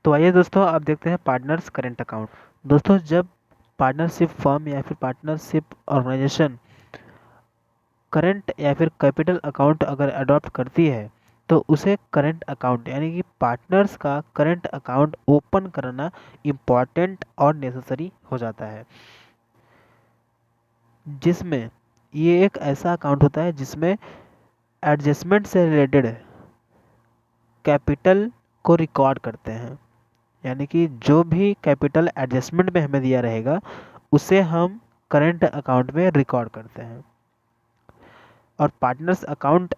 तो आइए दोस्तों आप देखते हैं पार्टनर्स करेंट अकाउंट। दोस्तों जब पार्टनरशिप फर्म या फिर पार्टनरशिप ऑर्गेनाइजेशन करंट या फिर कैपिटल अकाउंट अगर अडॉप्ट करती है तो उसे करंट अकाउंट यानी कि पार्टनर्स का करंट अकाउंट ओपन करना इम्पॉर्टेंट और नेसेसरी हो जाता है, जिसमें ये एक ऐसा अकाउंट होता है जिसमें एडजस्टमेंट से रिलेटेड कैपिटल को रिकॉर्ड करते हैं। यानी कि जो भी कैपिटल एडजस्टमेंट में हमें दिया रहेगा उसे हम करंट अकाउंट में रिकॉर्ड करते हैं। और पार्टनर्स अकाउंट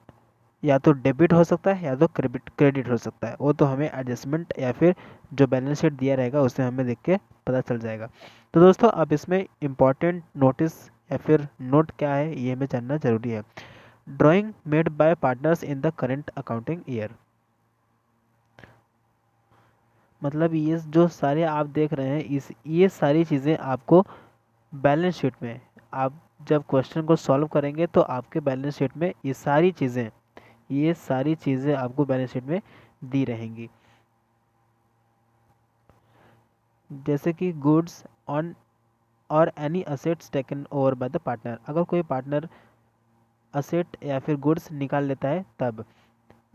या तो डेबिट हो सकता है या तो क्रेडिट हो सकता है, वो तो हमें एडजस्टमेंट या फिर जो बैलेंस शीट दिया रहेगा उससे हमें देख के पता चल जाएगा। तो दोस्तों अब इसमें इम्पॉर्टेंट नोटिस या फिर नोट क्या है ये हमें जानना जरूरी है। Drawing made by partners in the current accounting year, मतलब ये जो सारे आप देख रहे हैं इस ये सारी चीज़ें आपको बैलेंस शीट में, आप जब क्वेश्चन को सॉल्व करेंगे तो आपके बैलेंस शीट में ये सारी चीज़ें आपको बैलेंस शीट में दी रहेंगी। जैसे कि गुड्स ऑन और any assets taken over by the partner, अगर कोई पार्टनर असेट या फिर गुड्स निकाल लेता है तब।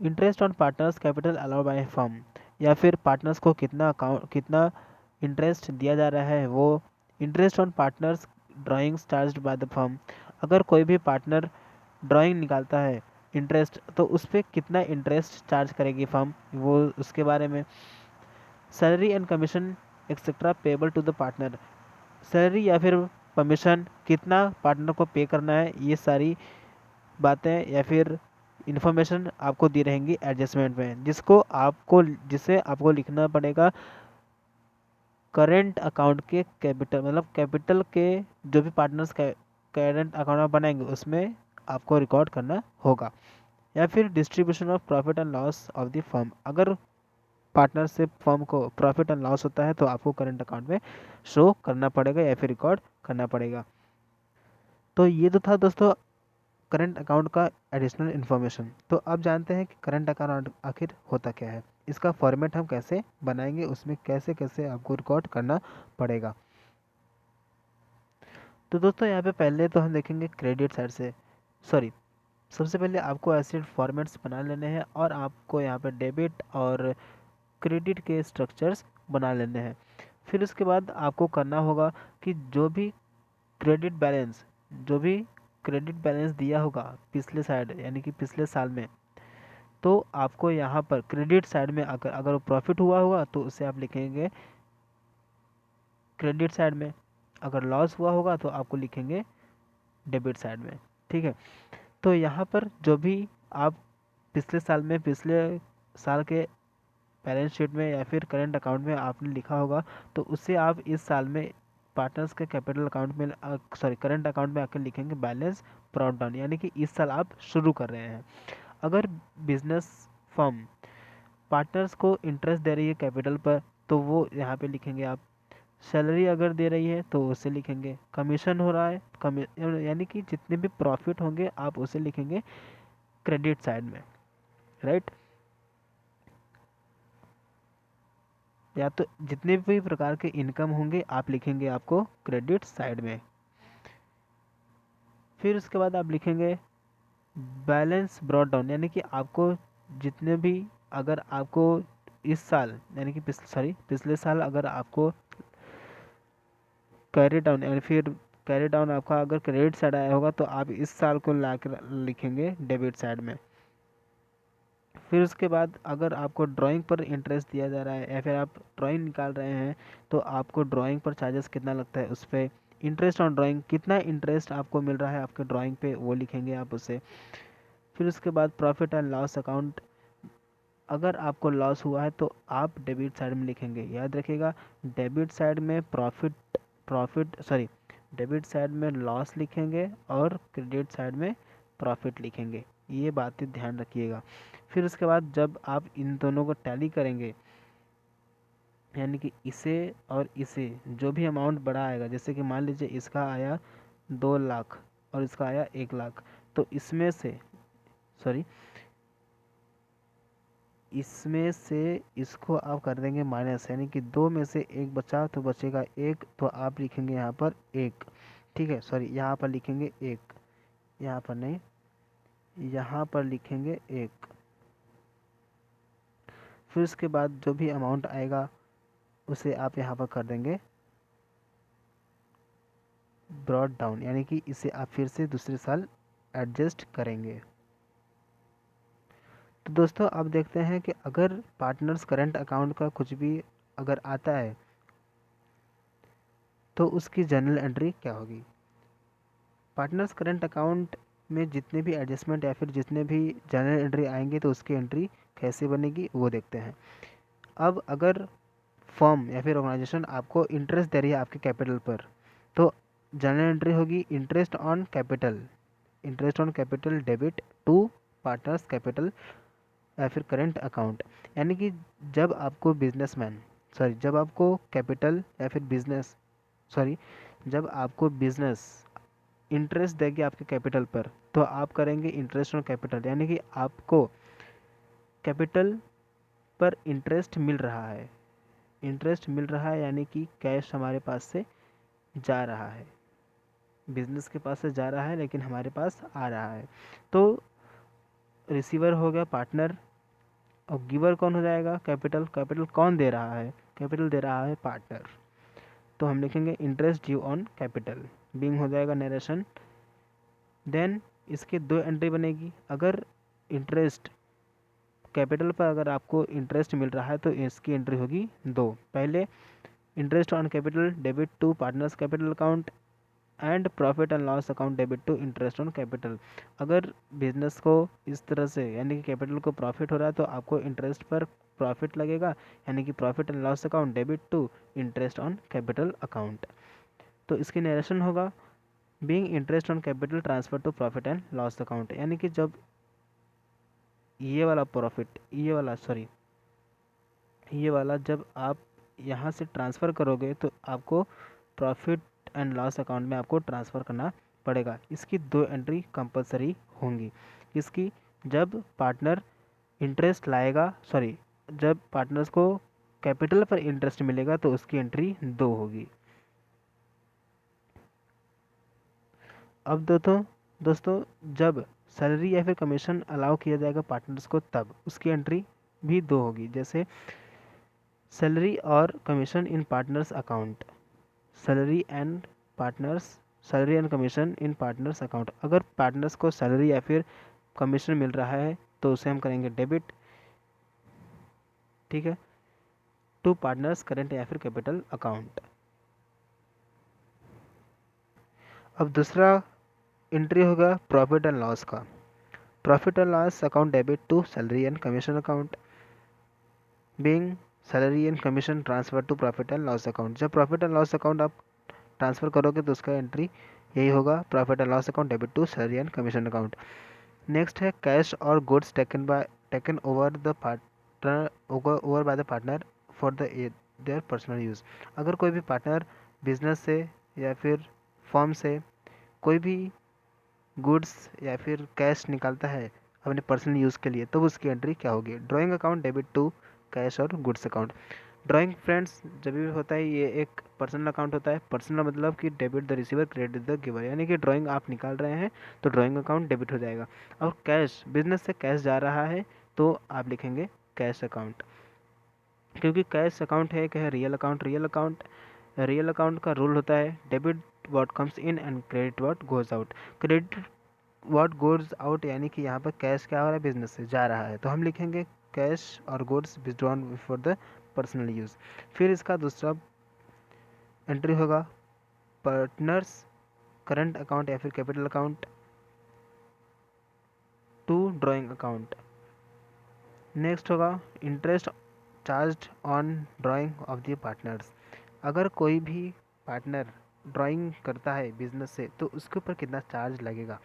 Interest on partners capital allow by firm, या फिर पार्टनर्स को कितना इंटरेस्ट दिया जा रहा है वो। Interest on partners drawings charged by the firm, अगर कोई भी पार्टनर ड्राइंग निकालता है इंटरेस्ट तो उस पर कितना इंटरेस्ट चार्ज करेगी फर्म, वो उसके बारे में। Salary and commission etcetera payable to the partner, salary या फिर कमीशन कितना पार्टनर को पे करना है, ये सारी बातें या फिर इंफॉर्मेशन आपको दी रहेंगी एडजस्टमेंट में, जिसे आपको लिखना पड़ेगा करेंट अकाउंट के कैपिटल, मतलब कैपिटल के जो भी पार्टनर्स करेंट अकाउंट बनाएंगे उसमें आपको रिकॉर्ड करना होगा। या फिर distribution of profit and loss of the firm, अगर पार्टनरशिप फर्म को प्रॉफिट एंड लॉस होता है तो आपको करंट अकाउंट में शो करना पड़ेगा या फिर रिकॉर्ड करना पड़ेगा। तो ये तो था दोस्तों करंट अकाउंट का एडिशनल इन्फॉर्मेशन। तो अब जानते हैं कि करंट अकाउंट आखिर होता क्या है, इसका फॉर्मेट हम कैसे बनाएंगे, उसमें कैसे कैसे आपको रिकॉर्ड करना पड़ेगा। तो दोस्तों यहाँ पे पहले तो हम देखेंगे क्रेडिट साइड से, सॉरी, सबसे पहले आपको ऐसे फॉर्मेट्स बना लेने हैं और आपको यहाँ पे डेबिट और क्रेडिट के स्ट्रक्चर्स बना लेने हैं। फिर उसके बाद आपको करना होगा कि क्रेडिट बैलेंस जो भी क्रेडिट बैलेंस दिया होगा पिछले साइड यानी कि पिछले साल में, तो आपको यहाँ पर क्रेडिट साइड में आकर अगर वो प्रॉफिट हुआ होगा तो उसे आप लिखेंगे क्रेडिट साइड में, अगर लॉस हुआ होगा तो आपको लिखेंगे डेबिट साइड में। ठीक है, तो यहाँ पर जो भी आप पिछले साल के बैलेंस शीट में या फिर करंट अकाउंट में आपने लिखा होगा तो उससे आप इस साल में पार्टनर्स के कैपिटल अकाउंट में करंट अकाउंट में आकर लिखेंगे बैलेंस ब्रॉट डाउन, यानी कि इस साल आप शुरू कर रहे हैं। अगर बिजनेस फर्म पार्टनर्स को इंटरेस्ट दे रही है कैपिटल पर तो वो यहाँ पे लिखेंगे आप। सैलरी अगर दे रही है तो उसे लिखेंगे। कमीशन हो रहा है यानी कि जितने भी प्रॉफिट होंगे आप उसे लिखेंगे क्रेडिट साइड में, राइट। या तो जितने भी प्रकार के इनकम होंगे आप लिखेंगे आपको क्रेडिट साइड में। फिर उसके बाद आप लिखेंगे बैलेंस ब्रॉट डाउन, यानी कि आपको जितने भी, अगर आपको इस साल यानी कि पिछले साल अगर आपको कैरी डाउन यानी फिर कैरी डाउन आपका अगर क्रेडिट साइड आया होगा तो आप इस साल को ला कर लिखेंगे डेबिट साइड में। फिर उसके बाद अगर आपको ड्राइंग पर इंटरेस्ट दिया जा रहा है या फिर आप ड्राइंग निकाल रहे हैं तो आपको ड्राइंग पर चार्जेस कितना लगता है उस पर इंटरेस्ट ऑन ड्राइंग, कितना इंटरेस्ट आपको मिल रहा है आपके ड्राइंग पे वो लिखेंगे आप उसे। फिर उसके बाद प्रॉफिट एंड लॉस अकाउंट, अगर आपको लॉस हुआ है तो आप डेबिट साइड में लिखेंगे। याद रखिएगा डेबिट साइड में डेबिट साइड में लॉस लिखेंगे और क्रेडिट साइड में प्रॉफिट लिखेंगे, ये बातें ध्यान रखिएगा। फिर उसके बाद जब आप इन दोनों को टैली करेंगे यानी कि इसे और इसे जो भी अमाउंट बड़ा आएगा, जैसे कि मान लीजिए इसका आया 2 लाख और इसका आया 1 लाख, तो इसमें से सॉरी इसमें से इसको आप कर देंगे माइनस, यानी कि 2 में से 1 बचा तो बचेगा 1, तो आप लिखेंगे यहाँ पर 1, ठीक है। सॉरी, यहाँ पर लिखेंगे 1, यहाँ पर नहीं, यहाँ पर लिखेंगे 1। फिर उसके बाद जो भी अमाउंट आएगा उसे आप यहाँ पर कर देंगे ब्रॉड डाउन, यानी कि इसे आप फिर से दूसरे साल एडजस्ट करेंगे। तो दोस्तों आप देखते हैं कि अगर पार्टनर्स करंट अकाउंट का कुछ भी अगर आता है तो उसकी जर्नल एंट्री क्या होगी। पार्टनर्स करंट अकाउंट में जितने भी एडजस्टमेंट या फिर जितने भी जर्नल एंट्री आएंगे तो उसकी एंट्री कैसे बनेगी वो देखते हैं। अब अगर फर्म या फिर ऑर्गेनाइजेशन आपको इंटरेस्ट दे रही है आपके कैपिटल पर, तो जर्नल एंट्री होगी interest on capital, interest on capital debit to partners capital या फिर करेंट अकाउंट। यानी कि जब आपको बिजनेसमैन सॉरी जब आपको कैपिटल या फिर बिजनेस सॉरी जब आपको बिजनेस इंटरेस्ट देगी आपके कैपिटल पर, तो आप करेंगे इंटरेस्ट ऑन कैपिटल, यानी कि आपको कैपिटल पर इंटरेस्ट मिल रहा है, इंटरेस्ट मिल रहा है, यानी कि कैश हमारे पास से जा रहा है, बिजनेस के पास से जा रहा है लेकिन हमारे पास आ रहा है। तो रिसीवर हो गया पार्टनर और गिवर कौन हो जाएगा, कैपिटल। कैपिटल कौन दे रहा है, कैपिटल दे रहा है पार्टनर। तो हम लिखेंगे interest due on capital, being हो जाएगा नरेशन। देन इसके 2 एंट्री बनेगी। अगर इंटरेस्ट कैपिटल पर अगर आपको इंटरेस्ट मिल रहा है तो इसकी एंट्री होगी 2। पहले interest on capital debit to partners capital account and profit and loss account debit to interest on capital. अगर बिजनेस को इस तरह से यानी कि कैपिटल को प्रॉफिट हो रहा है तो आपको इंटरेस्ट पर प्रॉफिट लगेगा, यानी कि profit and loss account debit to interest on capital account. तो इसकी नरेशन होगा being interest on capital transfer to profit and loss account, यानी कि जब ये वाला प्रॉफिट ये वाला जब आप यहाँ से ट्रांसफ़र करोगे तो आपको प्रॉफिट एंड लॉस अकाउंट में आपको ट्रांसफ़र करना पड़ेगा। इसकी 2 एंट्री कंपलसरी होंगी। इसकी जब पार्टनर इंटरेस्ट लाएगा जब पार्टनर्स को कैपिटल पर इंटरेस्ट मिलेगा तो उसकी एंट्री 2 होगी। अब दोस्तों जब सैलरी या फिर कमीशन अलाउ किया जाएगा पार्टनर्स को तब उसकी एंट्री भी 2 होगी। जैसे सैलरी और commission in partners account, salary and commission in partners account. अगर पार्टनर्स को सैलरी या फिर कमीशन मिल रहा है तो उसे हम करेंगे डेबिट, ठीक है, टू पार्टनर्स करेंट या फिर कैपिटल अकाउंट। अब दूसरा एंट्री होगा प्रॉफिट एंड लॉस का। Profit and loss account debit to salary and commission account being salary and commission transfer to profit and loss account. जब प्रॉफिट एंड लॉस अकाउंट आप transfer करोगे तो उसका entry यही होगा, profit and loss account debit to salary and commission account. Next है cash और goods taken over by the partner for their personal use. अगर कोई भी पार्टनर बिजनेस से या फिर फर्म से कोई भी गुड्स या फिर कैश निकालता है अपने पर्सनल यूज़ के लिए तो उसकी एंट्री क्या होगी, drawing account debit to cash और गुड्स अकाउंट। ड्राइंग फ्रेंड्स जब भी होता है ये एक पर्सनल अकाउंट होता है। पर्सनल मतलब कि debit the receiver credit the giver, यानी कि ड्राइंग आप निकाल रहे हैं तो ड्राइंग अकाउंट डेबिट हो जाएगा। और कैश बिजनेस से कैश जा रहा है तो आप लिखेंगे कैश अकाउंट, क्योंकि कैश अकाउंट है क्या है रियल अकाउंट। रियल अकाउंट का रूल होता है debit what comes in and credit what goes out. Credit what goes out यानी कि यहाँ पर कैश क्या हो रहा है, बिजनेस से जा रहा है तो हम लिखेंगे कैश और goods withdrawn for the personal use. फिर इसका दूसरा एंट्री होगा पार्टनर्स करंट अकाउंट या फिर capital account to drawing account. Next होगा interest charged on drawing of the partners. अगर कोई भी पार्टनर ड्राइंग करता है बिजनेस से तो उसके ऊपर कितना चार्ज लगेगा।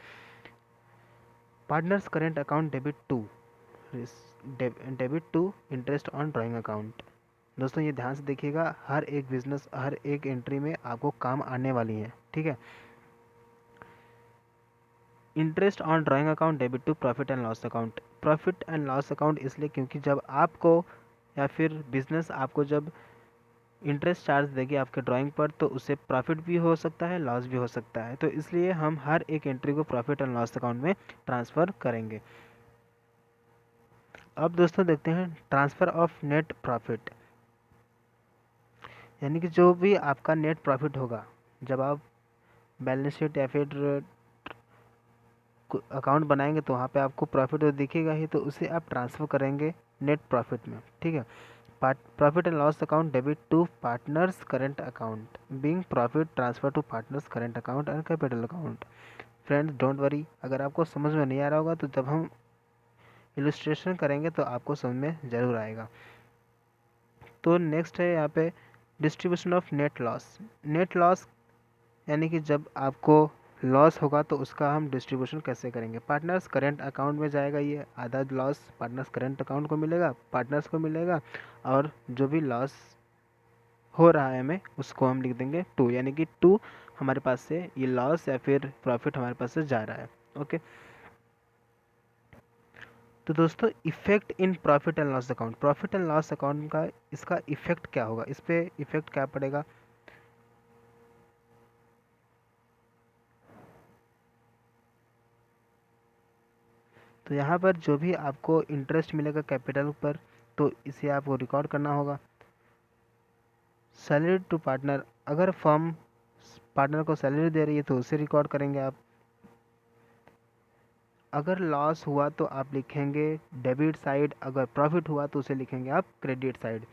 Partners current account debit to interest on drawing account. दोस्तों ये ध्यान से देखिएगा, हर एक बिजनेस हर एक एंट्री में आपको काम आने वाली है, ठीक है। Interest on drawing account debit to profit and loss account. Profit and loss account इसलिए क्योंकि जब आपको या फिर बिजनेस आपको जब इंटरेस्ट चार्ज देगी आपके ड्राइंग पर, तो उससे प्रॉफिट भी हो सकता है, लॉस भी हो सकता है। तो इसलिए हम हर एक एंट्री को प्रॉफिट एंड लॉस अकाउंट में ट्रांसफ़र करेंगे। अब दोस्तों देखते हैं ट्रांसफ़र ऑफ नेट प्रॉफिट, यानी कि जो भी आपका नेट प्रॉफिट होगा जब आप बैलेंस शीट या फिर अकाउंट बनाएंगे तो वहाँ पे आपको प्रॉफिट तो दिखेगा ही, तो उसे आप ट्रांसफ़र करेंगे नेट प्रॉफिट में। ठीक है, profit and loss account debit to partners current account being profit transfer to partners current account and capital account. Friends don't worry, अगर आपको समझ में नहीं आ रहा होगा तो जब हम इलस्ट्रेशन करेंगे तो आपको समझ में ज़रूर आएगा। तो नेक्स्ट है यहाँ पे distribution of net loss. Net loss यानी कि जब आपको लॉस होगा तो उसका हम डिस्ट्रीब्यूशन कैसे करेंगे। पार्टनर्स करेंट अकाउंट में जाएगा, ये आधा लॉस पार्टनर्स करेंट अकाउंट को मिलेगा, पार्टनर्स को मिलेगा, और जो भी लॉस हो रहा है हमें उसको हम लिख देंगे टू, यानी कि टू हमारे पास से ये लॉस या फिर प्रॉफिट हमारे पास से जा रहा है। ओके, तो दोस्तों effect in profit and loss account, profit and loss account का इसका इफेक्ट क्या होगा, इस पे इफेक्ट क्या पड़ेगा। तो यहाँ पर जो भी आपको इंटरेस्ट मिलेगा कैपिटल पर, तो इसे आपको रिकॉर्ड करना होगा। सैलरी टू पार्टनर, अगर फर्म पार्टनर को सैलरी दे रही है तो उसे रिकॉर्ड करेंगे आप। अगर लॉस हुआ तो आप लिखेंगे डेबिट साइड, अगर प्रॉफिट हुआ तो उसे लिखेंगे आप क्रेडिट साइड।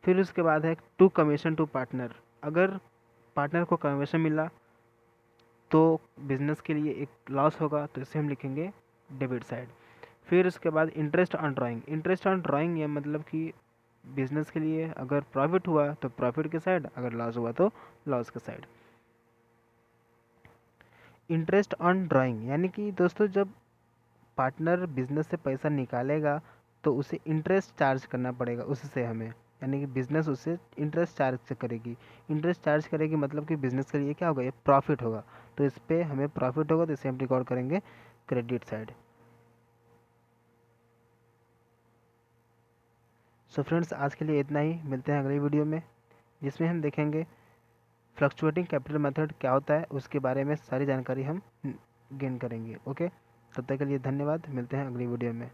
फिर उसके बाद है टू कमीशन टू पार्टनर, अगर पार्टनर को कमीशन मिला तो बिजनेस के लिए एक लॉस होगा, तो इसे हम लिखेंगे डेबिट साइड। फिर उसके बाद interest on drawing, interest on drawing ये मतलब कि बिजनेस के लिए अगर प्रॉफिट हुआ तो प्रॉफिट के साइड, अगर लॉस हुआ तो लॉस के साइड। इंटरेस्ट ऑन ड्राइंग यानी कि दोस्तों जब पार्टनर बिजनेस से पैसा निकालेगा तो उसे इंटरेस्ट चार्ज करना पड़ेगा उससे हमें, यानी कि बिजनेस उससे इंटरेस्ट चार्ज करेगी। इंटरेस्ट चार्ज करेगी मतलब कि बिजनेस के लिए क्या होगा, ये प्रॉफिट होगा, तो इस पर हमें प्रॉफिट होगा तो इसे हम रिकॉर्ड करेंगे क्रेडिट साइड। सो फ्रेंड्स आज के लिए इतना ही, मिलते हैं अगली वीडियो में जिसमें हम देखेंगे फ्लक्चुएटिंग कैपिटल मेथड क्या होता है, उसके बारे में सारी जानकारी हम गेन करेंगे। ओके, तब तक के लिए धन्यवाद, मिलते हैं अगली वीडियो में।